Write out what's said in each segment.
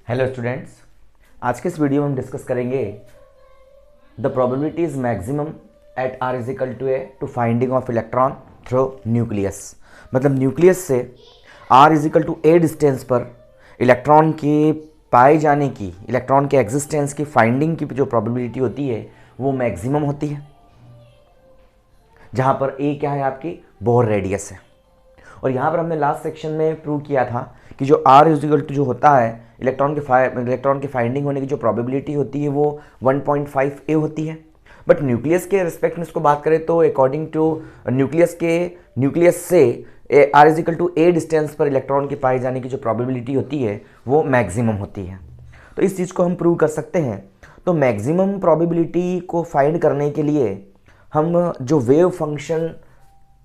Hello students, आज के इस वीडियो में हम डिस्कस करेंगे the probability is maximum at r is equal to a to finding of electron through nucleus. मतलब न्यूक्लियस से r is equal to a distance पर इलेक्ट्रॉन के पाए जाने की, इलेक्ट्रॉन के एग्जिस्टेंस की फाइंडिंग की जो प्रोबेबिलिटी होती है वो मैक्सिमम होती है, जहाँ पर ए क्या है, आपकी बोर रेडियस है। और यहाँ पर हमने लास्ट सेक्शन में प्रूव किया था कि जो आर इज इक्वल टू जो होता है इलेक्ट्रॉन की फाइंडिंग होने की जो प्रोबेबिलिटी होती है वो 1.5 ए होती है। बट न्यूक्लियस के रिस्पेक्ट में इसको बात करें तो अकॉर्डिंग टू न्यूक्लियस से r is equal to a distance पर इलेक्ट्रॉन के पाए जाने की जो प्रोबेबिलिटी होती है वो मैक्सिमम होती है। तो इस चीज़ को हम प्रूव कर सकते हैं। तो मैक्सिमम प्रोबेबिलिटी को फाइंड करने के लिए हम जो वेव फंक्शन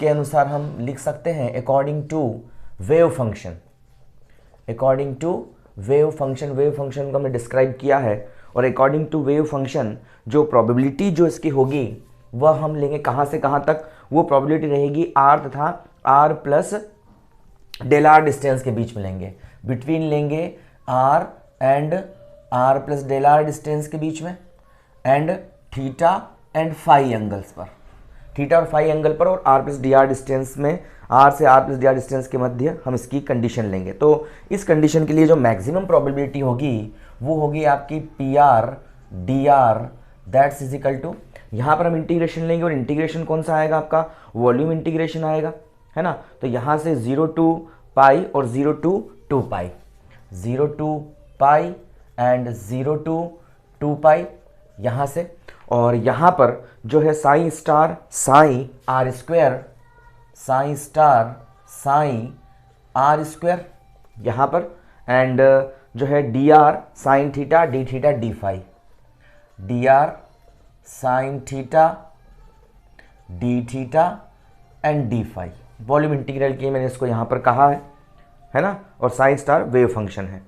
के अनुसार हम लिख सकते हैं according to wave function. Wave function को हमने डिस्क्राइब किया है और अकॉर्डिंग टू वेव फंक्शन जो प्रोबेबिलिटी जो इसकी होगी वह हम लेंगे कहाँ से कहाँ तक। वो प्रोबेबिलिटी रहेगी आर तथा r plus del r distance के बीच में लेंगे, बिटवीन लेंगे r and r plus del r distance के बीच में, and theta and phi angles पर, थीटा और फाई एंगल पर, और r plus d r distance में, आर से r plus d r distance के मध्य हम इसकी कंडीशन लेंगे। तो इस कंडीशन के लिए जो मैक्सिमम प्रोबेबिलिटी होगी वो होगी आपकी P r d r that's is equal to, यहाँ पर हम इंटीग्रेशन लेंगे और इंटीग्रेशन कौन सा आएगा आपका, वॉल्यूम इंटीग्रेशन आएगा, है ना। तो यहाँ से 0 टू पाई और 0 to 2 pi, 0 to pi and 0 to 2 pi यहाँ से, और यहाँ पर जो है psi star psi are square, psi star psi are square यहाँ पर, एंड जो है d are sine theta d phi, d are sine theta d theta and d phi. Volume integral की मैंने इसको यहाँ पर कहा है ना, और साइन स्टार वेव फंक्शन है,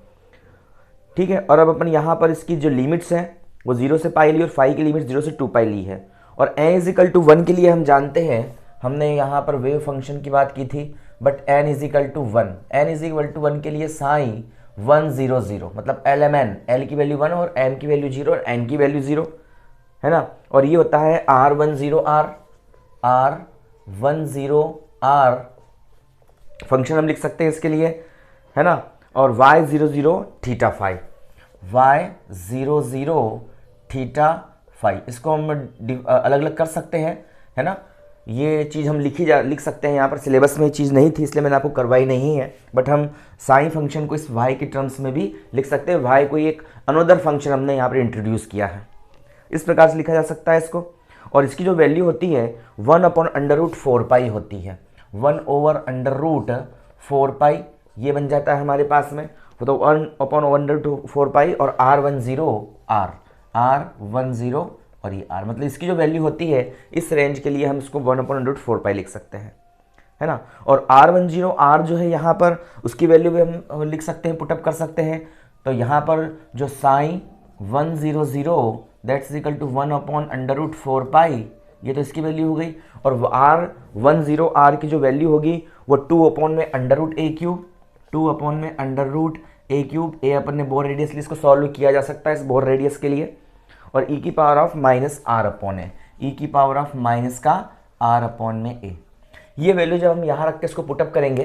ठीक है। और अब अपन यहाँ पर इसकी जो लिमिट्स हैं वो 0 से पाई ली और फाई की लिमिट 0 से 2 पाई ली है। और n इज इक्वल टू 1 के लिए हम जानते हैं, हमने यहाँ पर वेव फंक्शन की बात की थी, but n is equal to 1, n is equal to 1 के लिए साइन 1 0 0, मतलब lmn, l की वैल्यू 1 और m की वैल्यू 0 और n की वैल्यू 0, है ना। और ये होता है r10r फंक्शन हम लिख सकते हैं इसके लिए, है ना। और y00 theta phi, y00 theta phi, इसको हम अलग अलग कर सकते हैं, है ना। ये चीज़ हम लिख सकते हैं, यहाँ पर सिलेबस में ये चीज़ नहीं थी इसलिए मैंने आपको करवाई नहीं है, बट हम साइन फंक्शन को इस y के टर्म्स में भी लिख सकते हैं। y को एक अनदर फंक्शन हमने यहाँ पर इंट्रोड्यूस किया है, इस प्रकार से लिखा जा सकता है इसको। और इसकी जो वैल्यू होती है 1/√4 पाई होती है, 1/√4 पाई ये बन जाता है हमारे पास में, तो 1/√4 पाई और r10 और ये r, मतलब इसकी जो वैल्यू होती है इस रेंज के लिए हम इसको 1/√4 पाई लिख सकते हैं, है ना। और r10 r जो है यहाँ पर उसकी वैल्यू भी हम लिख सकते हैं, पुटअप कर सकते हैं। तो यहाँ पर जो साइन 100 दैट्स इक्वल टू 1/√4 पाई, ये तो इसकी वैल्यू हो गई। और r10 r की जो वैल्यू होगी वो 2/√a³, ए अपन ने बोर रेडियस लिए, इसको सॉल्व किया जा सकता है इस बोर रेडियस के लिए, और e की power of minus r/a, e की पावर ऑफ माइनस का r/a। ये वैल्यू जब हम यहाँ रख के इसको पुटअप करेंगे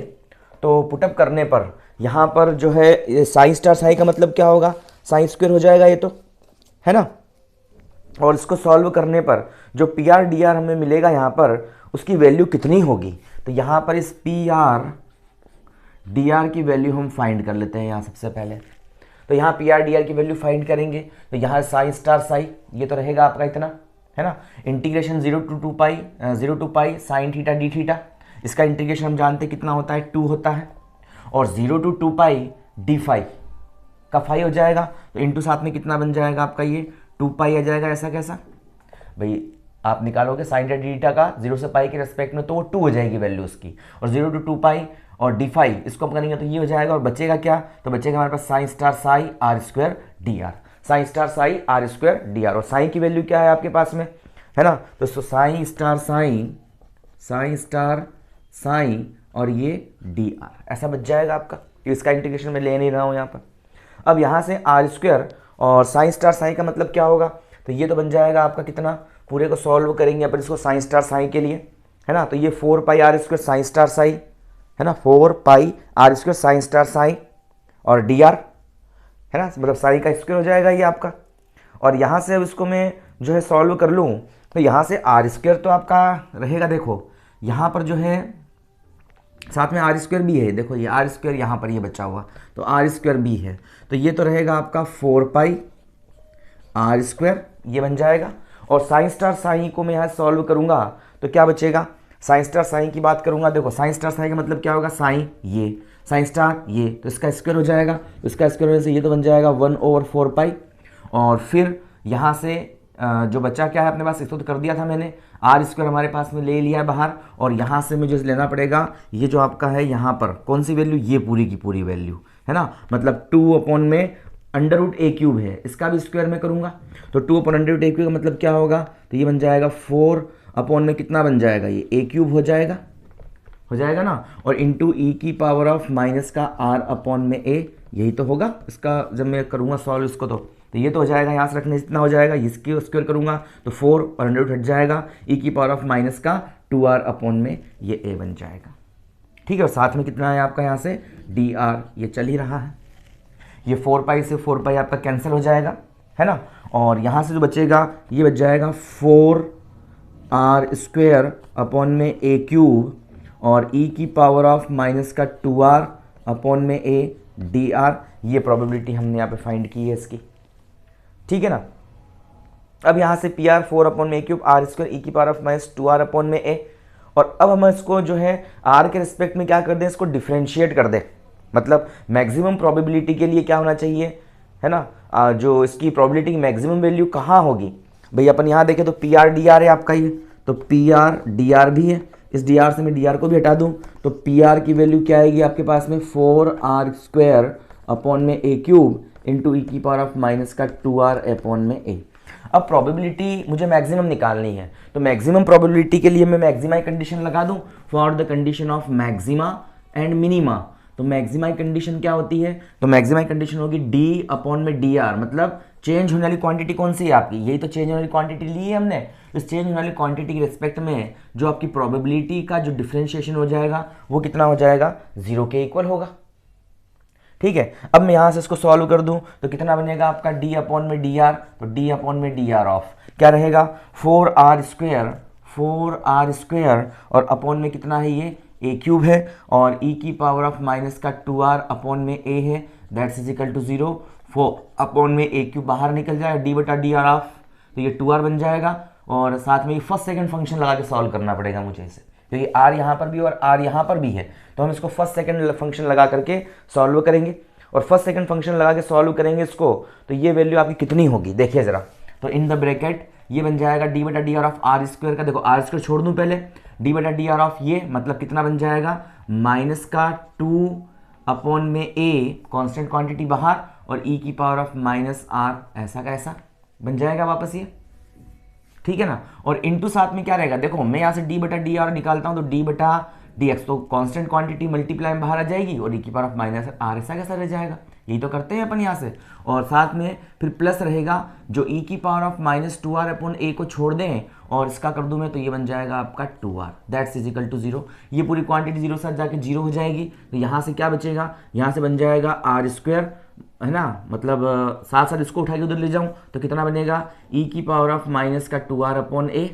तो पुटअप करने पर यहाँ पर जो है साइन स्टार साई का मतलब क्या होगा, साइन स्क्वायर हो जाएगा ये तो, है ना। और इसको सॉल्व करने पर जो पी आर डी आर हमें मिलेगा यहाँ पर उसकी वैल्यू कितनी होगी, तो यहाँ पर इस पी आर डी आर की वैल्यू हम फाइंड कर लेते हैं यहाँ सबसे पहले। तो यहाँ पी आर डी आर की वैल्यू फाइंड करेंगे तो यहाँ साइन स्टार साई ये तो रहेगा आपका इतना, है ना। Integration 0 to pi sine theta d theta, इसका इंटीग्रेशन हम जानते हैं कितना होता है, 2 होता है। और 0 टू 2 पाई डी फाई का फाई हो जाएगा, तो इंटू साथ में कितना बन जाएगा आपका, ये 2 पाई आ जाएगा। ऐसा कैसा भाई, आप निकालोगे साइन थीटा डी थीटा का 0 से पाई के रेस्पेक्ट में तो वो 2 हो जाएगी वैल्यू उसकी, और 0 टू 2 पाई और डी फाई इसको हम करेंगे तो ये हो जाएगा। और बचेगा क्या, तो बचेगा हमारे पास sine star psi are square D are, sine star psi are square D R. और साइन की वैल्यू क्या है आपके पास में, है ना। तो साइन स्टार साइन और ये डी आर ऐसा बच जाएगा आपका। इसका इंटीग्रेशन मैं ले नहीं रहा हूँ यहाँ पर। अब यहाँ से आर स्क्वायर और साइन स्टार साइन का मतलब क्या होगा, तो ये तो बन जाएगा आपका कितना, पूरे को सॉल्व करेंगे अपन इसको साइन स्टार साइन के लिए, है ना, तो ये 4 pi R square sine star sine, है ना, 4 pi R square sine star sine और डी आर, है ना, मतलब साइन का स्क्वायर हो जाएगा ये आपका। और यहाँ से अब इसको मैं जो है सॉल्व कर लूँ तो यहाँ से आर स्क्वायर तो आपका रहेगा, देखो यहाँ पर जो है साथ में आर स्क्वायर भी है, देखो ये आर स्क्वायर यहाँ पर ये बचा हुआ, तो आर स्क्वायर भी है, तो ये तो रहेगा आपका 4 पाई आर स्क्वायर, ये बन जाएगा। और साइन स्टार साइन को मैं यहाँ सॉल्व करूँगा तो क्या बचेगा, साइन स्टार साइन की बात करूँगा, देखो साइन स्टार साइन का मतलब क्या होगा, साइन ये साइन स्टार ये, तो इसका स्क्वायर हो जाएगा, तो इसका स्क्वायर होने से ये तो बन जाएगा 1/4 पाई। और फिर यहाँ से जो बच्चा क्या है अपने पास, इसको तो कर दिया था मैंने, आर स्क्वायर हमारे पास में ले लिया है बाहर, और यहाँ से मुझे लेना पड़ेगा ये जो आपका है यहाँ पर कौन सी वैल्यू, ये पूरी की पूरी वैल्यू, है ना, मतलब 2 में √a³ है, इसका भी स्क्वायर में करूँगा, तो 2/√a³ का मतलब क्या होगा, तो ये बन जाएगा 4 में कितना बन जाएगा, ये a³ हो जाएगा ना, और इंटू e⁻⁻ माइनस का r/a, यही तो होगा इसका, जब मैं करूँगा सॉल्व इसको तो ये तो हो जाएगा, यहाँ से रखने जितना हो जाएगा, इसकी स्क्वायर करूँगा तो 4 और 100 हट जाएगा, e⁻⁻ माइनस का 2r/ में ये a बन जाएगा, ठीक है। और साथ में कितना है आपका यहाँ से dr, ये चल ही रहा है, ये 4 पाई से 4 पाई आपका कैंसिल हो जाएगा, है ना, और यहाँ से जो बचेगा ये बच जाएगा 4r² में a³ और e⁻⁻ माइनस का 2r/ में a dr, ये प्रोबेबिलिटी हमने यहाँ पे फाइंड की है इसकी, ठीक है ना। अब यहाँ से PR 4 में a³ r² e⁻⁻ minus 2r/ में a, और अब हम इसको जो है r के रिस्पेक्ट में क्या कर दें, इसको डिफ्रेंशिएट कर दें, मतलब मैक्सिमम प्रोबेबिलिटी के लिए क्या होना चाहिए, है ना, जो इसकी प्रोबेबिलिटी की मैक्सिमम वैल्यू कहाँ होगी भाई, अपन यहाँ देखें तो PR dr है आपका ये, तो PR dr भी है, इस dr से मैं dr को भी हटा दूँ तो PR की वैल्यू क्या आएगी आपके पास में 4r² में a³ इंटू e⁻⁻ माइनस का 2r/ में a। अब प्रोबेबिलिटी मुझे मैक्सिमम निकालनी है, तो मैक्सिमम प्रोबेबिलिटी के लिए मैं मैक्सिमा कंडीशन लगा दूं for the condition of maxima and minima. तो मैक्सिमा कंडीशन क्या होती है, तो मैक्सिमा कंडीशन होगी d/में dr, मतलब चेंज होने वाली क्वांटिटी कौन सी है आपकी, यही तो चेंज होने वाली क्वांटिटी ली है हमने, इस चेंज होने वाली क्वांटिटी के रिस्पेक्ट में जो आपकी प्रोबेबिलिटी का जो डिफ्रेंशिएशन हो जाएगा वो कितना हो जाएगा, 0 के इक्वल होगा, ठीक है। अब मैं यहाँ से इसको सॉल्व कर दूं तो कितना बनेगा आपका d/में dr, तो d/में dr ऑफ क्या रहेगा 4r² और अपॉन में कितना है ये a³ है, और e⁻⁻ माइनस का 2r/ में a है, दैट्स इज इक्वल टू 0, 4 में a³ बाहर निकल जाएगा d/dr ऑफ, तो ये 2r बन जाएगा, और साथ में ये फर्स्ट सेकंड फंक्शन लगा के सॉल्व करना पड़ेगा मुझे इसे, क्योंकि r यहाँ पर भी और r यहाँ पर भी है, तो हम इसको फर्स्ट सेकंड फंक्शन लगा करके सॉल्व करेंगे, और फर्स्ट सेकंड फंक्शन लगा के सॉल्व करेंगे इसको, तो ये वैल्यू आपकी कितनी होगी देखिए ज़रा, तो इन द ब्रैकेट ये बन जाएगा d/dr ऑफ r² का, देखो r² छोड़ दूँ पहले, d/dr ऑफ ये मतलब कितना बन जाएगा माइनस का 2 में a कांस्टेंट क्वांटिटी बाहर और e⁻⁻ माइनस r, ऐसा का ऐसा बन जाएगा वापस ये, ठीक है ना। और इनटू साथ में क्या रहेगा, देखो मैं यहाँ से d/dr निकालता हूँ तो d/dx, तो कांस्टेंट क्वांटिटी मल्टीप्लाई में बाहर आ जाएगी और e⁻⁻ माइनस r ऐसा कैसा रह जाएगा, यही तो करते हैं अपन यहाँ से, और साथ में फिर प्लस रहेगा जो e⁻⁻ माइनस 2r/a को छोड़ दें और इसका कर दूं मैं तो ये बन जाएगा आपका 2r, that's is equal to 0, ये पूरी क्वांटिटी 0 साथ जाके 0 हो जाएगी, तो यहाँ से क्या बचेगा, यहाँ से बन जाएगा r², है ना, मतलब साथ साथ इसको उठा के उधर ले जाऊं तो कितना बनेगा e⁻⁻ माइनस का 2r/a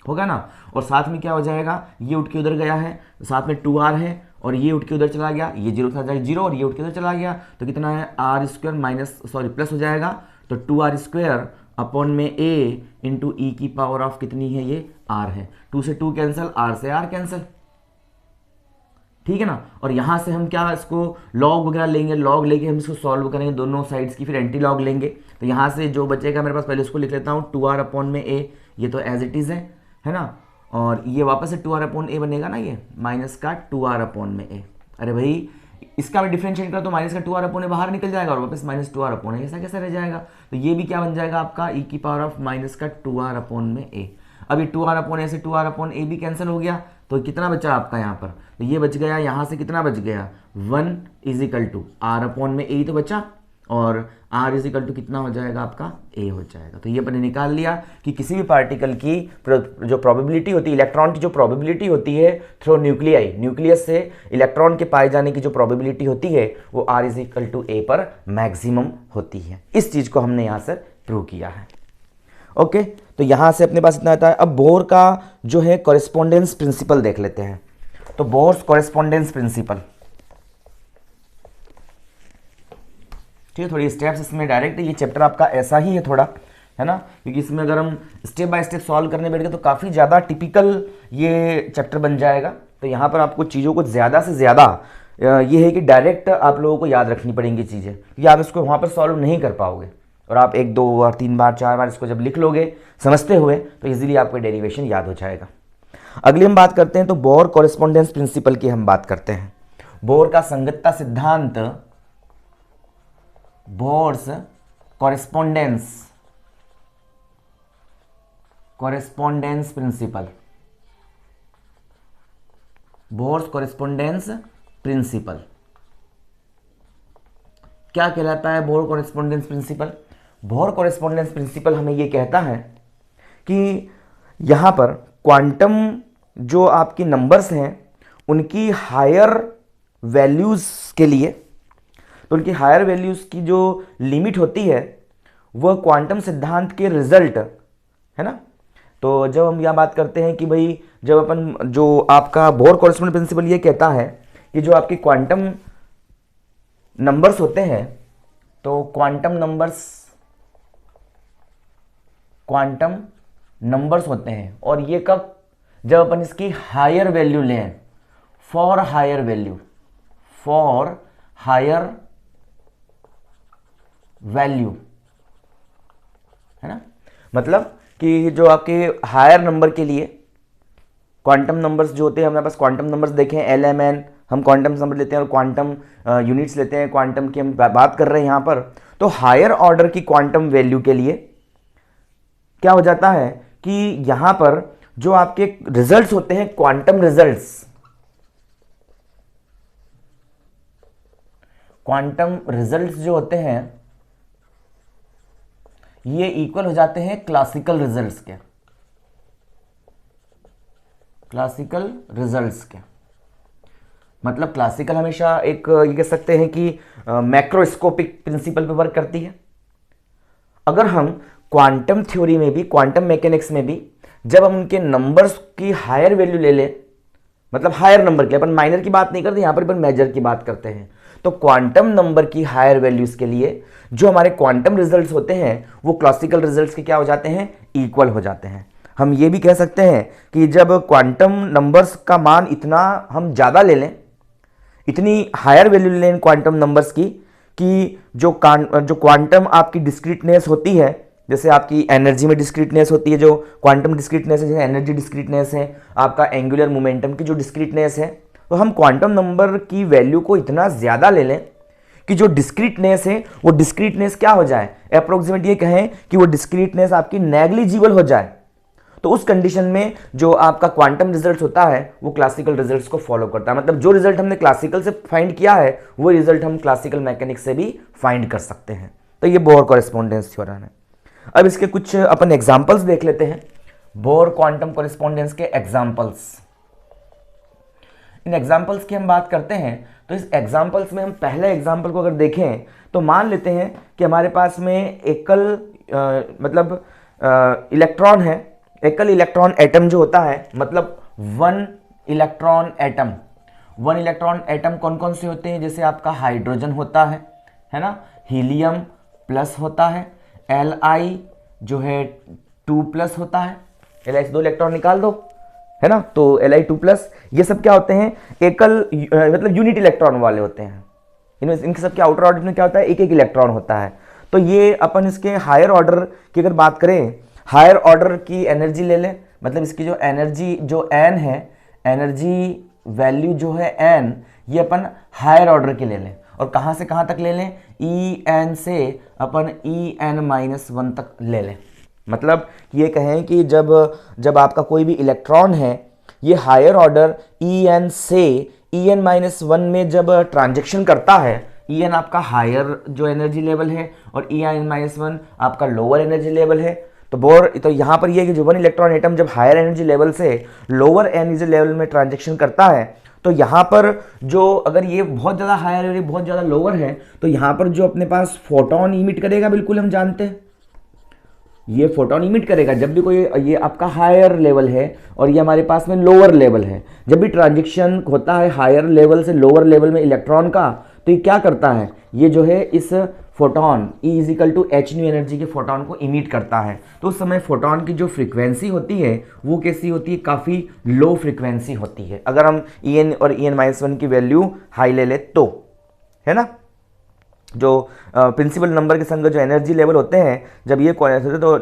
होगा ना, और साथ में क्या हो जाएगा, ये उठ के उधर गया है साथ में 2r है, और ये उठ के उधर चला गया, ये 0 था जाएगा 0 और ये उठ के उधर चला गया, तो कितना है r² माइनस प्लस हो जाएगा, तो 2r² में a इंटू e⁻⁻ कितनी है ये r है, 2 से 2 कैंसिल, r से r कैंसिल, ठीक है ना। और यहाँ से हम क्या इसको लॉग वगैरह लेंगे, लॉग लेके हम इसको सॉल्व करेंगे दोनों साइड्स की, फिर एंटी लॉग लेंगे, तो यहाँ से जो बचेगा मेरे पास पहले उसको लिख लेता हूँ 2r/ में a, ये तो एज इट इज़ है ना, और ये वापस से 2r/a बनेगा ना, ये माइनस का 2r/ में a, अरे भाई इसका मैं डिफरेंशिएट कर तो माइनस का 2r/a बाहर निकल जाएगा और वापस माइनस 2r/a, ऐसा कैसा रह जाएगा, तो ये भी क्या बन जाएगा आपका e⁻⁻ माइनस का 2r/ में a। अब ये 2r/a से 2r/a भी कैंसिल हो गया, तो कितना बचा आपका यहाँ पर, तो ये बच गया, यहाँ से कितना बच गया 1 = r अपॉन में a तो बचा, और r = कितना हो जाएगा आपका a हो जाएगा। तो ये अपने निकाल लिया कि किसी भी पार्टिकल की जो प्रोबेबिलिटी होती है, इलेक्ट्रॉन की जो प्रोबेबिलिटी होती है थ्रू न्यूक्लियाई, न्यूक्लियस से इलेक्ट्रॉन के पाए जाने की जो प्रोबेबिलिटी होती है वो r = a पर मैक्सिमम होती है। इस चीज़ को हमने यहाँ से प्रूव किया है। ओके, तो यहाँ से अपने पास इतना आता है। अब बोर का जो है कॉरेस्पॉन्डेंस प्रिंसिपल देख लेते हैं। तो बोर्स कॉरेस्पॉन्डेंस प्रिंसिपल, ठीक है, थोड़ी स्टेप्स इसमें डायरेक्ट, ये चैप्टर आपका ऐसा ही है थोड़ा, है ना, क्योंकि इसमें अगर हम स्टेप बाय स्टेप सॉल्व करने बैठ गए तो काफ़ी ज़्यादा टिपिकल ये चैप्टर बन जाएगा। तो यहाँ पर आपको चीज़ों को ज़्यादा से ज़्यादा ये है कि डायरेक्ट आप लोगों को याद रखनी पड़ेंगी चीज़ें, क्योंकि आप इसको वहाँ पर सॉल्व नहीं कर पाओगे। और आप 1 2 बार 3 बार 4 बार इसको जब लिख लोगे समझते हुए तो इजीली आपको डेरिवेशन याद हो जाएगा। अगली हम बात करते हैं तो बोर कॉरेस्पॉन्डेंस प्रिंसिपल की हम बात करते हैं। बोर का संगतता सिद्धांत, Bohr's correspondence principle, Bohr's correspondence principle क्या कहलाता है? Bohr correspondence principle, Bohr correspondence principle हमें ये कहता है कि यहाँ पर क्वांटम जो आपकी नंबर्स हैं उनकी हायर वैल्यूज़ के लिए, तो उनकी हायर वैल्यूज़ की जो लिमिट होती है वह क्वांटम सिद्धांत के रिजल्ट, है ना। तो जब हम यहाँ बात करते हैं कि भाई जब अपन जो आपका बोर कॉरेस्पॉन्डेंस प्रिंसिपल ये कहता है कि जो आपकी क्वांटम नंबर्स होते हैं, तो क्वांटम नंबर्स होते हैं, और ये कब, जब अपन इसकी हायर वैल्यू लें, फॉर हायर वैल्यू, है ना। मतलब कि जो आपके हायर नंबर के लिए क्वांटम नंबर्स जो होते हैं, हमारे पास क्वांटम नंबर्स देखें LMN, हम क्वांटम नंबर लेते हैं और क्वांटम यूनिट्स लेते हैं, क्वांटम की हम बात कर रहे हैं यहाँ पर। तो हायर ऑर्डर की क्वांटम वैल्यू के लिए क्या हो जाता है कि यहाँ पर जो आपके रिजल्ट्स होते हैं, क्वांटम रिजल्ट्स जो होते हैं ये इक्वल हो जाते हैं क्लासिकल रिजल्ट्स के, मतलब क्लासिकल हमेशा एक ये कह सकते हैं कि मैक्रोस्कोपिक प्रिंसिपल पे वर्क करती है। अगर हम क्वांटम थ्योरी में भी, क्वांटम मैकेनिक्स में भी जब हम उनके नंबर्स की हायर वैल्यू ले लें, मतलब हायर नंबर के, अपन माइनर की बात नहीं करते यहाँ पर, अपन मेजर की बात करते हैं, तो क्वांटम नंबर की हायर वैल्यूज के लिए जो हमारे क्वांटम रिजल्ट्स होते हैं वो क्लासिकल रिजल्ट्स के क्या हो जाते हैं, इक्वल हो जाते हैं। हम ये भी कह सकते हैं कि जब क्वांटम नंबर्स का मान इतना हम ज़्यादा ले लें, इतनी हायर वैल्यू ले लें क्वांटम नंबर्स की, कि जो क्वांटम आपकी डिस्क्रीटनेस होती है, जैसे आपकी एनर्जी में डिस्क्रीटनेस होती है, जो क्वांटम डिस्क्रीटनेस है, जैसे एनर्जी डिस्क्रीटनेस है, आपका एंगुलर मोमेंटम की जो डिस्क्रीटनेस है, तो हम क्वांटम नंबर की वैल्यू को इतना ज़्यादा ले लें कि जो डिस्क्रीटनेस है वो डिस्क्रीटनेस क्या हो जाए, अप्रोक्सीमेट ये कहें कि वो डिस्क्रीटनेस आपकी नेग्लिजिबल हो जाए। तो उस कंडीशन में जो आपका क्वांटम रिजल्ट होता है वो क्लासिकल रिजल्ट्स को फॉलो करता है। मतलब जो रिजल्ट हमने क्लासिकल से फाइंड किया है वो रिजल्ट हम क्लासिकल मैकेनिक्स से भी फाइंड कर सकते हैं। तो ये बोर कॉरेस्पॉन्डेंस थ्योरम है। अब इसके कुछ अपन एग्जांपल्स देख लेते हैं, बोर क्वांटम कॉरेस्पॉन्डेंस के एग्जांपल्स। इन एग्जांपल्स की हम बात करते हैं तो इस एग्जांपल्स में हम पहले एग्जांपल को अगर देखें तो मान लेते हैं कि हमारे पास में एकल इलेक्ट्रॉन है, एकल इलेक्ट्रॉन एटम जो होता है, मतलब वन इलेक्ट्रॉन एटम कौन कौन से होते हैं, जैसे आपका हाइड्रोजन होता है ना, हीलियम प्लस होता है, Li जो है 2+ होता है, Li से 2 इलेक्ट्रॉन निकाल दो, है ना, तो Li 2+, ये सब क्या होते हैं, एकल मतलब यूनिट इलेक्ट्रॉन वाले होते हैं। इनके सबके आउटर ऑर्डर में क्या होता है, एक एक इलेक्ट्रॉन होता है। तो ये अपन इसके हायर ऑर्डर की अगर बात करें, हायर ऑर्डर की एनर्जी ले लें, मतलब इसकी जो एनर्जी जो n है, एनर्जी वैल्यू जो है n, ये अपन हायर ऑर्डर की ले लें, और कहाँ से कहाँ तक ले लें, En से अपन En-1 तक ले लें। मतलब ये कहें कि जब आपका कोई भी इलेक्ट्रॉन है ये हायर ऑर्डर En से En-1 में जब ट्रांजेक्शन करता है, En आपका हायर जो एनर्जी लेवल है और En-1 आपका लोअर एनर्जी लेवल है। तो यहाँ पर ये है कि जो 1 इलेक्ट्रॉन एटम जब हायर एनर्जी लेवल से लोअर एनर्जी लेवल में ट्रांजेक्शन करता है, तो यहाँ पर जो अगर ये बहुत ज़्यादा हायर और ये बहुत ज़्यादा लोअर है, तो यहाँ पर जो अपने पास फोटोन इमिट करेगा, बिल्कुल हम जानते हैं ये फोटोन इमिट करेगा जब भी कोई, ये आपका हायर लेवल है और ये हमारे पास में लोअर लेवल है। जब भी ट्रांजेक्शन होता है हायर लेवल से लोअर लेवल में इलेक्ट्रॉन का, तो ये क्या करता है, ये जो है इस फोटोन E=h न्यू एनर्जी के फोटोन को इमिट करता है। तो उस समय फोटोन की जो फ्रीक्वेंसी होती है वो कैसी होती है, काफ़ी लो फ्रीक्वेंसी होती है, अगर हम En और En-1 की वैल्यू हाई ले ले तो, है ना। जो प्रिंसिपल नंबर के संग जो एनर्जी लेवल होते हैं जब ये होते हैं तो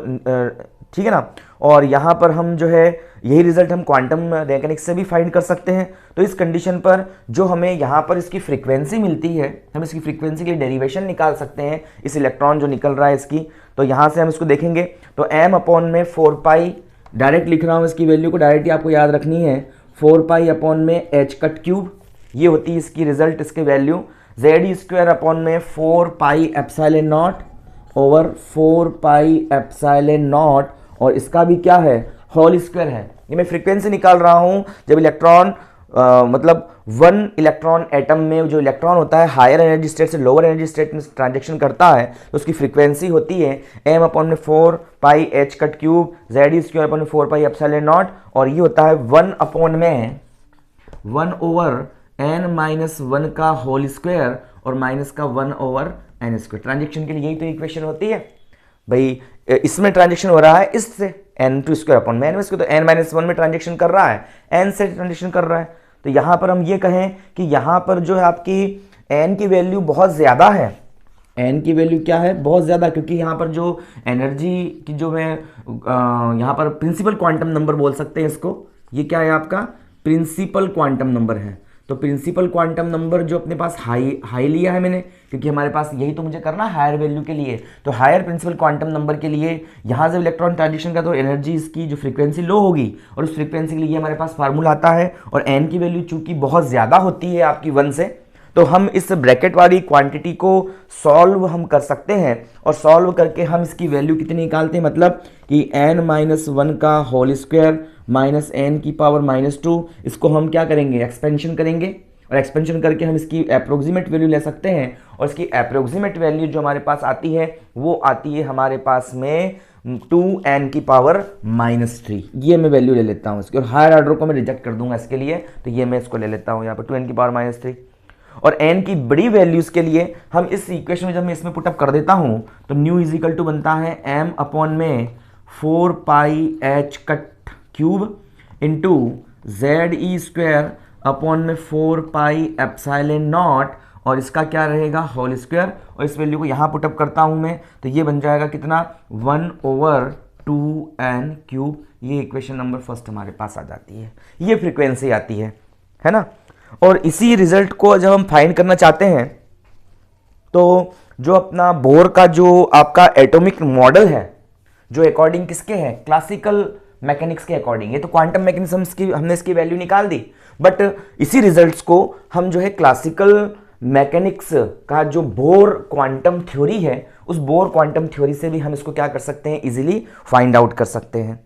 ठीक है ना। और यहाँ पर हम जो है यही रिजल्ट हम क्वांटम मैकेनिक्स से भी फाइंड कर सकते हैं। तो इस कंडीशन पर जो हमें यहाँ पर इसकी फ्रीक्वेंसी मिलती है, हम इसकी फ्रीक्वेंसी के लिए डेरिवेशन निकाल सकते हैं इस इलेक्ट्रॉन जो निकल रहा है इसकी। तो यहाँ से हम इसको देखेंगे तो m/4π डायरेक्ट लिख रहा हूँ, इसकी वैल्यू को डायरेक्ट ही आपको याद रखनी है, 4π/h⁻³ ये होती है इसकी रिजल्ट, इसके वैल्यू Z²/4πε0 ओवर 4πε0 और इसका भी क्या है, होल स्क्वायर है। ये मैं फ्रीक्वेंसी निकाल रहा हूं जब इलेक्ट्रॉन मतलब 1 इलेक्ट्रॉन एटम में जो इलेक्ट्रॉन होता है हायर एनर्जी स्टेट से लोअर एनर्जी स्टेट में ट्रांजेक्शन करता है, तो उसकी फ्रीक्वेंसी होती है m/4πh⁻³ Z²/4πε0 और ये होता है 1/(1/n-1) का होल स्क्वायर और माइनस का 1/n²। ट्रांजेक्शन के लिए यही तो इक्वेशन होती है भाई। इसमें ट्रांजेक्शन हो रहा है इससे n²/n², तो n-1 में ट्रांजेक्शन कर रहा है, n से ट्रांजेक्शन कर रहा है। तो यहाँ पर हम ये कहें कि यहाँ पर जो है आपकी n की वैल्यू बहुत ज़्यादा है, n की वैल्यू क्या है, बहुत ज़्यादा, क्योंकि यहाँ पर जो एनर्जी की जो मैं यहाँ पर प्रिंसिपल क्वांटम नंबर बोल सकते हैं इसको, ये क्या है आपका प्रिंसिपल क्वांटम नंबर है। तो प्रिंसिपल क्वांटम नंबर जो अपने पास हाई लिया है मैंने, क्योंकि हमारे पास यही तो मुझे करना है हायर वैल्यू के लिए। तो हायर प्रिंसिपल क्वांटम नंबर के लिए यहाँ से इलेक्ट्रॉन ट्रांजिशन का तो एनर्जी इसकी जो फ्रीक्वेंसी लो होगी और उस फ्रीक्वेंसी के लिए हमारे पास फार्मूला आता है। और n की वैल्यू चूंकि बहुत ज़्यादा होती है आपकी 1 से, तो हम इस ब्रैकेट वाली क्वांटिटी को सॉल्व हम कर सकते हैं और सॉल्व करके हम इसकी वैल्यू कितनी निकालते हैं, मतलब कि n-1 का होल स्क्वायर माइनस n⁻², इसको हम क्या करेंगे, एक्सपेंशन करेंगे और एक्सपेंशन करके हम इसकी अप्रोक्सीमेट वैल्यू ले सकते हैं। और इसकी अप्रोक्सीमेट वैल्यू जो हमारे पास आती है वो आती है हमारे पास में 2n⁻³ ये मैं वैल्यू ले लेता हूँ इसकी, और हायर ऑर्डर को मैं रिजेक्ट कर दूंगा इसके लिए, तो ये मैं इसको ले लेता हूँ यहाँ पर 2n⁻³ और n की बड़ी वैल्यूज के लिए हम इस इक्वेशन में जब मैं इसमें पुटअप कर देता हूँ तो न्यू = बनता है m/4πh⁻³ इंटू Ze²/4πε0 और इसका क्या रहेगा, होल स्क्वायर। और इस वैल्यू को यहाँ पुटअप करता हूँ मैं, तो ये बन जाएगा कितना, 1/2n³। ये इक्वेशन नंबर फर्स्ट हमारे पास आ जाती है, ये फ्रीक्वेंसी आती है ना। और इसी रिजल्ट को जब हम फाइंड करना चाहते हैं तो जो अपना बोर का जो आपका एटॉमिक मॉडल है, जो अकॉर्डिंग किसके है, क्लासिकल मैकेनिक्स के अकॉर्डिंग, ये तो क्वांटम मैकेनिज्म की हमने इसकी वैल्यू निकाल दी, बट इसी रिजल्ट्स को हम जो है क्लासिकल मैकेनिक्स का जो बोर क्वांटम थ्योरी है, उस बोर क्वांटम थ्योरी से भी हम इसको क्या कर सकते हैं, इजीली फाइंड आउट कर सकते हैं।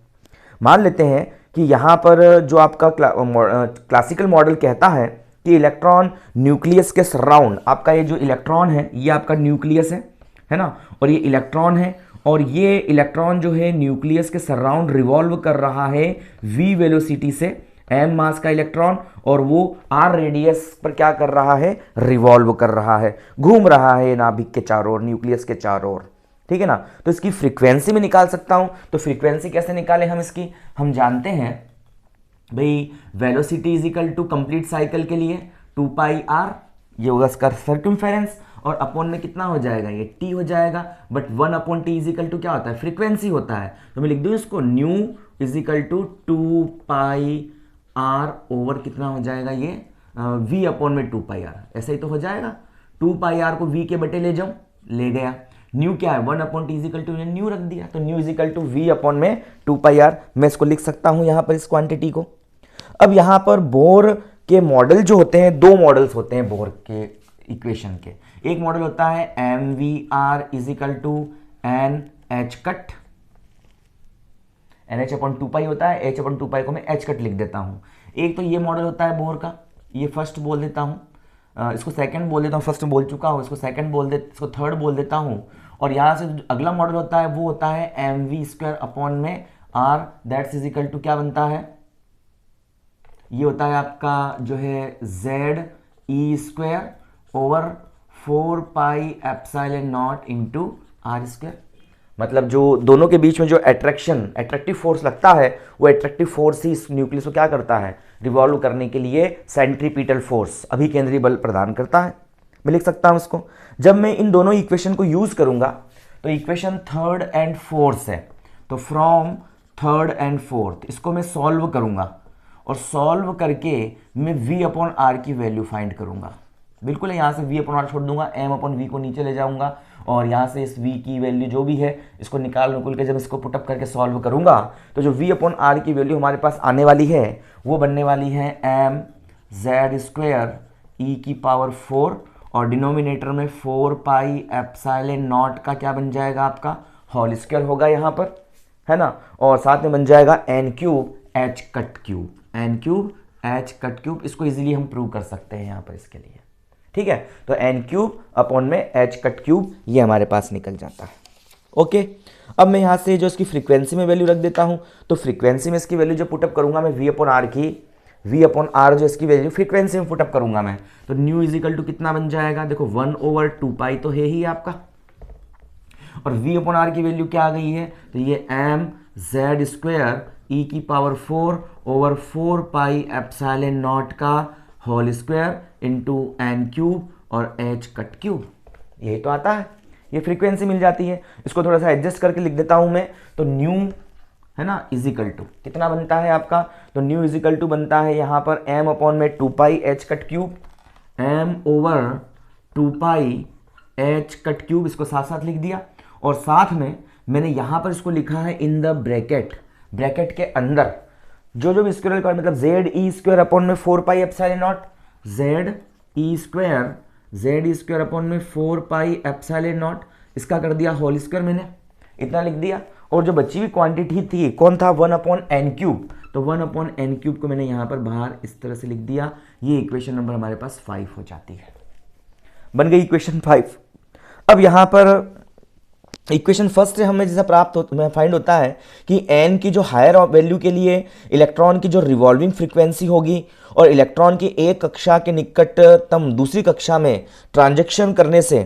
मान लेते हैं कि यहाँ पर जो आपका क्लासिकल मॉडल कहता है कि इलेक्ट्रॉन न्यूक्लियस के सराउंड, आपका ये जो इलेक्ट्रॉन है ये आपका न्यूक्लियस है ना, और ये इलेक्ट्रॉन है, और ये इलेक्ट्रॉन जो है न्यूक्लियस के सराउंड रिवॉल्व कर रहा है v वेलोसिटी से, m मास का इलेक्ट्रॉन, और वो r रेडियस पर क्या कर रहा है, रिवॉल्व कर रहा है, घूम रहा है नाभिक के चारों ओर, न्यूक्लियस के चारों ओर, ठीक है ना। तो इसकी फ्रीक्वेंसी में निकाल सकता हूं। तो फ्रीक्वेंसी कैसे निकालें हम इसकी, हम जानते हैं भाई वेलोसिटी = कंप्लीट साइकिल के लिए 2πr, ये होगा इसका सर्कमफेरेंस, और अपॉन में कितना हो जाएगा, ये t हो जाएगा। बट 1/t क्या होता है, फ्रीक्वेंसी होता है। तो मैं लिख दूं इसको न्यू = 2πr ओवर कितना हो जाएगा, ये v/में 2πr, ऐसा ही तो हो जाएगा। 2πr को v के बटे ले जाऊं, ले गया। न्यू क्या है, 1/t न्यू रख दिया, तो न्यू = v/में 2πr, मैं इसको लिख सकता हूं यहां पर इस क्वांटिटी को। अब यहाँ पर बोर के मॉडल जो होते हैं, दो मॉडल्स होते हैं बोर के इक्वेशन के। एक मॉडल होता है M V R is equal to N H cut, N H upon two pi होता है, एच अपॉन टू पाई को मैं एच कट लिख देता हूँ। एक तो ये मॉडल होता है बोर का, ये फर्स्ट बोल देता हूँ, इसको सेकंड बोल देता हूँ, फर्स्ट बोल चुका हूँ, इसको सेकंड बोल दे, इसको थर्ड बोल देता हूँ। और यहाँ से अगला मॉडल होता है वो होता है एम वी स्क्वायर अपॉन में r, that's is equal to क्या बनता है, ये होता है आपका जो है Z e square over 4 pi epsilon not into r square. मतलब जो दोनों के बीच में जो एट्रैक्टिव फोर्स लगता है, वो एट्रैक्टिव फोर्स ही इस न्यूक्लियस को क्या करता है, रिवॉल्व करने के लिए सेंट्रीपिटल फोर्स, अभिकेंद्री बल प्रदान करता है। मैं लिख सकता हूं इसको। जब मैं इन दोनों इक्वेशन को यूज करूंगा तो इक्वेशन थर्ड एंड फोर्थ है, तो फ्रॉम थर्ड एंड फोर्थ इसको मैं सॉल्व करूंगा और सॉल्व करके मैं v अपॉन आर की वैल्यू फाइंड करूंगा। बिल्कुल है, यहाँ से v अपॉन आर छोड़ दूंगा, m अपॉन v को नीचे ले जाऊंगा और यहाँ से इस v की वैल्यू जो भी है इसको निकाल के जब इसको पुटअप करके सॉल्व करूंगा तो जो v अपॉन आर की वैल्यू हमारे पास आने वाली है वो बनने वाली है m z स्क्वायर e की पावर 4 और डिनोमिनेटर में 4 पाई एप्सिलॉन नॉट का क्या बन जाएगा, आपका होल स्क्वायर होगा यहाँ पर, है ना। और साथ में बन जाएगा n cube h cut cube, n cube h cut cube. इसको इजीली हम प्रूव कर सकते हैं यहाँ पर इसके लिए, ठीक है। तो एन क्यूब अपॉन में एच कट क्यूब ये हमारे पास निकल जाता है। ओके, अब मैं यहाँ से जो इसकी फ्रीक्वेंसी में वैल्यू रख देता हूँ, तो फ्रीक्वेंसी में इसकी वैल्यू जो पुटअप करूंगा मैं v अपॉन आर की, v अपॉन आर जो इसकी वैल्यू फ्रीक्वेंसी में पुटअप करूंगा मैं, तो न्यू इज इक्वल टू कितना बन जाएगा, देखो 1/2 तो है ही आपका, और v अपॉन आर की वैल्यू क्या आ गई है, तो ये m z स्क्वायर e की power 4 over 4 pi epsilon naught का whole square into N cube और एच कट क्यूब, यही तो आता है। ये फ्रीक्वेंसी मिल जाती है। इसको थोड़ा सा एडजस्ट करके लिख देता हूं मैं, तो न्यू है ना इजिकल टू कितना बनता है आपका, तो न्यू इजिकल टू बनता है यहाँ पर m अपॉन में 2 pi H cut cube, m over 2 pi H cut cube, इसको साथ साथ लिख दिया। और साथ में मैंने यहाँ पर इसको लिखा है इन द ब्रैकेट, ब्रैकेट के अंदर जो जो भी स्क्वायर का मतलब जेड ई स्क्वायर अपॉन में 4 pi epsilon not, Z e square upon में 4 पाई एप्सिलॉन नॉट, इसका कर दिया होल स्क्वायर, मैंने इतना लिख दिया। और जो बची हुई क्वांटिटी थी कौन था, 1 अपॉन एन क्यूब, तो 1 अपॉन एन क्यूब को मैंने यहाँ पर बाहर इस तरह से लिख दिया। ये इक्वेशन नंबर हमारे पास 5 हो जाती है, बन गई इक्वेशन 5। अब यहाँ पर इक्वेशन फर्स्ट से हमें जैसा फाइंड होता है कि एन की जो हायर वैल्यू के लिए इलेक्ट्रॉन की जो रिवॉल्विंग फ्रीक्वेंसी होगी और इलेक्ट्रॉन की एक कक्षा के निकटतम दूसरी कक्षा में ट्रांजैक्शन करने से,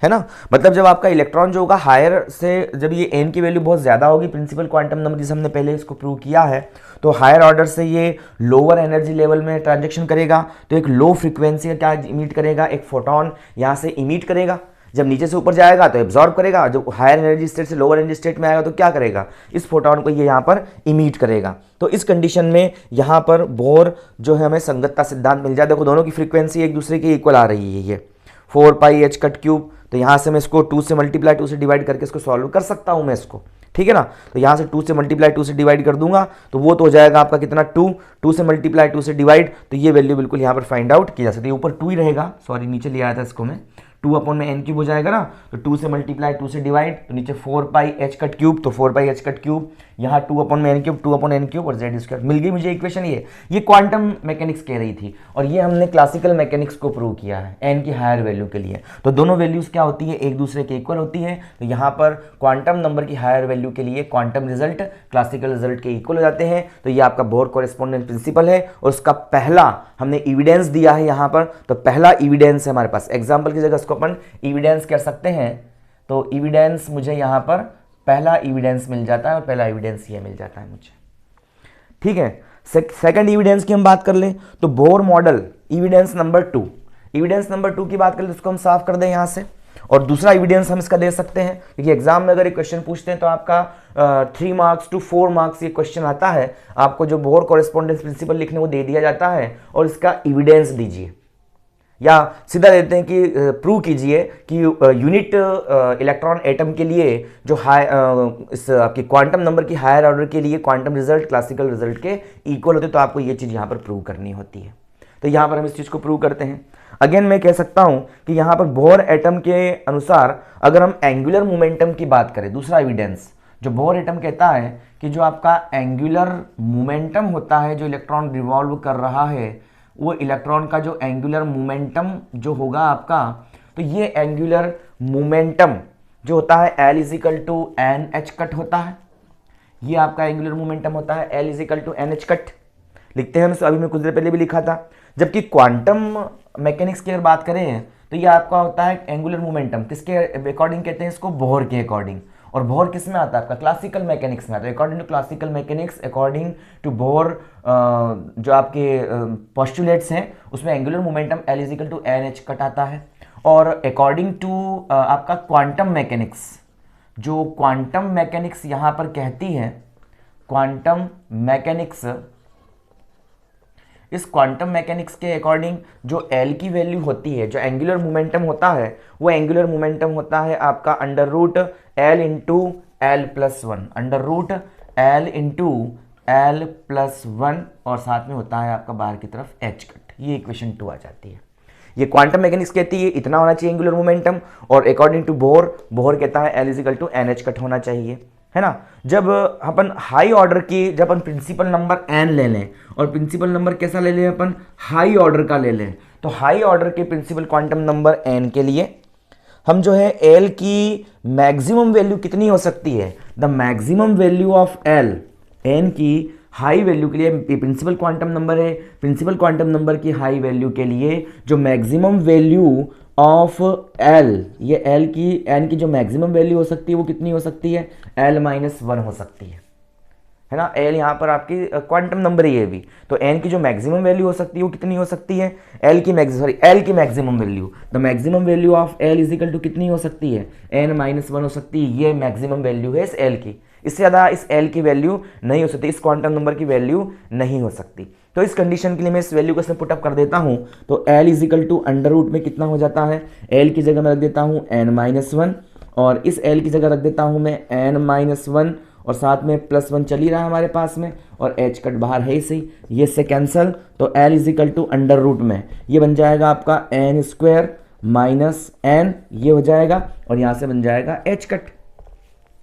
है ना, मतलब जब आपका इलेक्ट्रॉन जो होगा हायर से, जब ये एन की वैल्यू बहुत ज़्यादा होगी, प्रिंसिपल क्वांटम नंबर जिसे हमने पहले इसको प्रूव किया है, तो हायर ऑर्डर से ये लोअर एनर्जी लेवल में ट्रांजैक्शन करेगा, तो एक लो फ्रीक्वेंसी का क्या इमिट करेगा, एक फोटोन यहाँ से इमिट करेगा। जब नीचे से ऊपर जाएगा तो एब्जॉर्ब करेगा, जब हायर एनर्जी स्टेट से लोअर एनर्जी स्टेट में आएगा तो क्या करेगा, इस फोटोन को ये यहाँ पर इमिट करेगा। तो इस कंडीशन में यहाँ पर बोर जो है हमें संगतता सिद्धांत मिल जाए। देखो दोनों की फ्रीक्वेंसी एक दूसरे के इक्वल आ रही है, ये 4 पाई एच कट क्यूब, तो यहाँ से मैं इसको 2 से मल्टीप्लाई 2 से डिवाइड करके इसको सॉल्व कर सकता हूँ मैं इसको, ठीक है ना। तो यहाँ से 2 से मल्टीप्लाई 2 से डिवाइड कर दूंगा तो वो तो हो जाएगा आपका कितना 2 से मल्टीप्लाई 2 से डिवाइड, तो ये वैल्यू बिल्कुल यहाँ पर फाइंड आउट की जा सकती है। ऊपर 2 ही रहेगा, सॉरी नीचे ले आया था इसको मैं, 2 अपॉन में एन क्यूब हो जाएगा ना, तो 2 से मल्टीप्लाई 2 से डिवाइड, तो नीचे 4 पाई एच कट क्यूब, तो 4 पाई एच कट क्यूब, यहाँ 2 अपॉन में n cube, 2 upon n cube और जेड स्क्वायर, मिल गई मुझे इक्वेशन। ये क्वांटम मैकेनिक्स कह रही थी और ये हमने क्लासिकल मैकेनिक्स को प्रूव किया है एन की हायर वैल्यू के लिए। तो दोनों वैल्यूज क्या होती है, एक दूसरे के इक्वल होती है। तो यहाँ पर क्वांटम नंबर की हायर वैल्यू के लिए क्वांटम रिजल्ट क्लासिकल रिजल्ट के इक्वल हो जाते हैं। तो ये आपका बोर कॉरेस्पॉन्डेंस प्रिंसिपल है और उसका पहला हमने इविडेंस दिया है यहाँ पर। तो पहला इविडेंस है हमारे पास, एग्जाम्पल की जगह इसको अपन इविडेंस कर सकते हैं। तो इविडेंस मुझे यहाँ पर पहला इविडेंस मिल जाता है और पहला एविडेंस ये मिल जाता है मुझे, ठीक है। सेकंड एविडेंस की हम बात कर लें तो Bohr model evidence number 2, evidence number 2 की बात करें तो उसको हम साफ कर दें यहाँ से। और दूसरा एविडेंस हम इसका दे सकते हैं क्योंकि एग्जाम में अगर एक क्वेश्चन पूछते हैं तो आपका 3 मार्क्स टू 4 मार्क्स ये क्वेश्चन आता है, आपको जो बोर कॉरेस्पॉन्डेंस प्रिंसिपल लिखने को दे दिया जाता है और इसका एविडेंस दीजिए। या सीधा देते हैं कि प्रूव कीजिए कि यूनिट इलेक्ट्रॉन एटम के लिए जो इस आपकी क्वांटम नंबर की हायर ऑर्डर के लिए क्वांटम रिजल्ट क्लासिकल रिजल्ट के इक्वल होते, तो आपको ये चीज़ यहाँ पर प्रूव करनी होती है। तो यहाँ पर हम इस चीज़ को प्रूव करते हैं। अगेन मैं कह सकता हूँ कि यहाँ पर बोर एटम के अनुसार अगर हम एंगुलर मोमेंटम की बात करें, दूसरा एविडेंस जो बोर एटम कहता है कि जो आपका एंगुलर मोमेंटम होता है, जो इलेक्ट्रॉन रिवॉल्व कर रहा है, वो इलेक्ट्रॉन का जो एंगुलर मोमेंटम जो होगा आपका, तो ये एंगुलर मोमेंटम जो होता है L is equal to N H cut होता है। ये आपका एंगुलर मोमेंटम होता है L is equal to N H cut, लिखते हैं हम, अभी मैं कुछ देर पहले भी लिखा था। जबकि क्वांटम मैकेनिक्स की अगर बात करें तो ये आपका होता है एंगुलर मोमेंटम, किसके अकॉर्डिंग कहते हैं इसको, बोहर के अकॉर्डिंग। और बोहर किस में आता है आपका, क्लासिकल मैकेनिक्स में आता है। According to classical mechanics, according to Bohr जो आपके पोस्टुलेट्स हैं उसमें angular momentum L is equal to N H cut आता है। और अकॉर्डिंग टू आपका क्वांटम मैकेनिक्स, जो क्वांटम मैकेनिक्स यहाँ पर कहती है, क्वांटम मैकेनिक्स, इस क्वांटम मैकेनिक्स के अकॉर्डिंग जो L की वैल्यू होती है, जो एंगुलर मोमेंटम होता है, वो एंगुलर मोमेंटम होता है आपका under root L into l plus one, under root L into l plus one, और साथ में होता है आपका बाहर की तरफ H कट। ये इक्वेशन 2 आ जाती है। ये क्वांटम मैकेनिक्स कहती है इतना होना चाहिए एंगुलर मोमेंटम, और अकॉर्डिंग टू बोहर, बोहर कहता है L is equal to N H cut होना चाहिए, है ना। जब अपन हाई ऑर्डर की, जब अपन प्रिंसिपल नंबर n ले लें, और प्रिंसिपल नंबर कैसा ले लें अपन, हाई ऑर्डर का ले लें, तो हाई ऑर्डर के प्रिंसिपल क्वांटम नंबर n के लिए हम जो है L की मैक्सिमम वैल्यू कितनी हो सकती है, the maximum value of L, n की हाई वैल्यू के लिए, प्रिंसिपल क्वांटम नंबर है, प्रिंसिपल क्वांटम नंबर की हाई वैल्यू के लिए जो मैक्सिमम वैल्यू ऑफ L, ये L की, n की जो मैक्सिमम वैल्यू हो सकती है वो कितनी हो सकती है, L माइनस वन हो सकती है ना। L यहाँ पर आपकी क्वांटम नंबर है ये भी, तो n की जो मैक्सिमम वैल्यू हो सकती है वो कितनी हो सकती है, L की maximum value, the maximum value of L is equal to कितनी हो सकती है, n माइनस वन हो सकती है। ये मैक्सिमम वैल्यू है इस L की, इससे ज़्यादा इस L की वैल्यू नहीं हो सकती, इस क्वांटम नंबर की वैल्यू नहीं हो सकती। तो इस कंडीशन के लिए मैं इस वैल्यू को इसमें पुटअप कर देता हूँ, तो L is equal to under root में कितना हो जाता है, L की जगह मैं रख देता हूँ n माइनस वन, और इस L की जगह रख देता हूँ मैं n माइनस वन, और साथ में प्लस वन चल ही रहा है हमारे पास में, और H कट बाहर है ही सही, ये से कैंसल, तो L is equal to under root में ये बन जाएगा आपका n स्क्वायर माइनस n, ये हो जाएगा, और यहाँ से बन जाएगा H कट।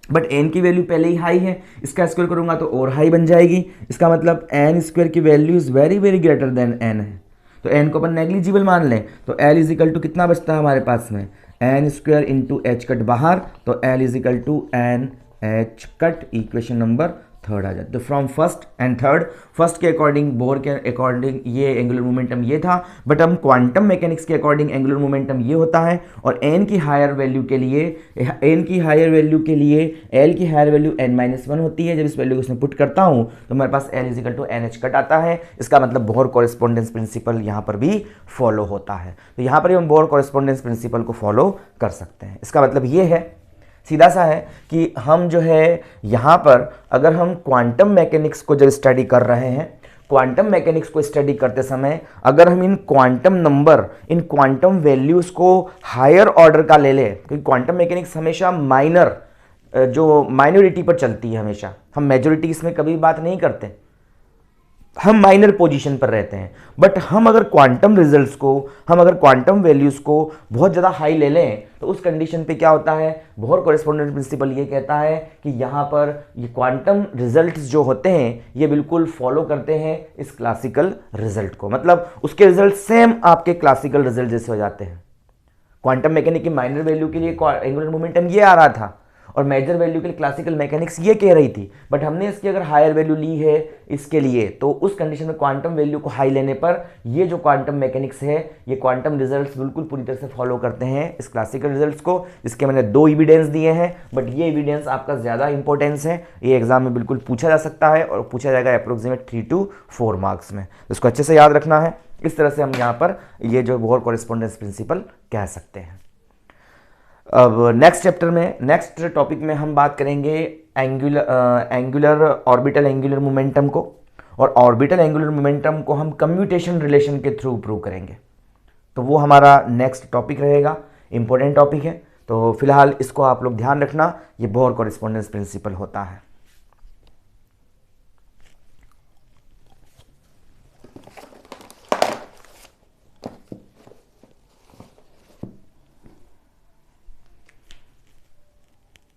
बट n की वैल्यू पहले ही हाई है, इसका स्क्वायर करूंगा तो और हाई बन जाएगी, इसका मतलब n स्क्वायर की value is very very greater than n है, तो n को अपन नेग्लिजिबल मान लें, तो L इजिकल टू कितना बचता है हमारे पास में, n square into H cut बाहर, तो L is equal to N H cut, equation number third आ जाता है। तो from first and third, first के अकॉर्डिंग, बोहर के अकॉर्डिंग ये एंगुलर मोमेंटम ये था, बट हम क्वांटम मैकेनिक्स के अकॉर्डिंग एंगुलर मोमेंटम ये होता है, और n की हायर वैल्यू के लिए, n की हायर वैल्यू के लिए L की higher value n minus one होती है। जब इस वैल्यू को इसमें पुट करता हूँ तो हमारे पास L is equal to N H cut आता है। इसका मतलब बोहर कॉरेस्पॉन्डेंस प्रिंसिपल यहाँ पर भी फॉलो होता है, तो यहाँ पर हम बोहर कॉरेस्पॉन्डेंस प्रिंसिपल को फॉलो कर सकते हैं। इसका मतलब ये है, सीधा सा है कि हम जो है यहाँ पर अगर हम क्वांटम मैकेनिक्स को जब स्टडी कर रहे हैं, क्वांटम मैकेनिक्स को स्टडी करते समय अगर हम इन क्वांटम नंबर, इन क्वांटम वैल्यूज़ को हायर ऑर्डर का ले लें, क्योंकि क्वांटम मैकेनिक्स हमेशा माइनर, जो माइनॉरिटी पर चलती है, हमेशा हम मेजॉरिटी इसमें कभी बात नहीं करते, हम माइनर पोजीशन पर रहते हैं। बट हम अगर क्वांटम रिजल्ट्स को, हम अगर क्वांटम वैल्यूज़ को बहुत ज़्यादा हाई ले लें, तो उस कंडीशन पे क्या होता है, बोहर कॉरेस्पॉन्डेंस प्रिंसिपल ये कहता है कि यहाँ पर ये क्वांटम रिजल्ट्स जो होते हैं ये बिल्कुल फॉलो करते हैं इस क्लासिकल रिजल्ट को, मतलब उसके रिजल्ट सेम आपके क्लासिकल रिजल्ट जैसे हो जाते हैं। क्वांटम मैकेनिक की माइनर वैल्यू के लिए एंगुलर मोमेंटम ये आ रहा था, और मेजर वैल्यू के लिए क्लासिकल मैकेनिक्स ये कह रही थी, बट हमने इसकी अगर हायर वैल्यू ली है इसके लिए, तो उस कंडीशन में क्वांटम वैल्यू को हाई लेने पर ये जो क्वांटम मैकेनिक्स है, ये क्वांटम रिजल्ट्स बिल्कुल पूरी तरह से फॉलो करते हैं इस क्लासिकल रिजल्ट्स को। इसके मैंने 2 एविडेंस दिए हैं, बट ये एविडेंस आपका ज़्यादा इंपॉर्टेंस है, ये एग्जाम में बिल्कुल पूछा जा सकता है, और पूछा जाएगा अप्रोक्सीमेट 3 to 4 मार्क्स में, इसको अच्छे से याद रखना है। इस तरह से हम यहाँ पर ये जो बोहर कॉरेस्पॉन्डेंस प्रिंसिपल कह सकते हैं। अब नेक्स्ट चैप्टर में, नेक्स्ट टॉपिक में हम बात करेंगे एंगुलर ऑर्बिटल एंगुलर मोमेंटम को, और ऑर्बिटल एंगुलर मोमेंटम को हम कम्यूटेशन रिलेशन के थ्रू प्रूव करेंगे। तो वो हमारा नेक्स्ट टॉपिक रहेगा, इंपॉर्टेंट टॉपिक है। तो फिलहाल इसको आप लोग ध्यान रखना, ये बोर कॉरेस्पॉन्डेंस प्रिंसिपल होता है।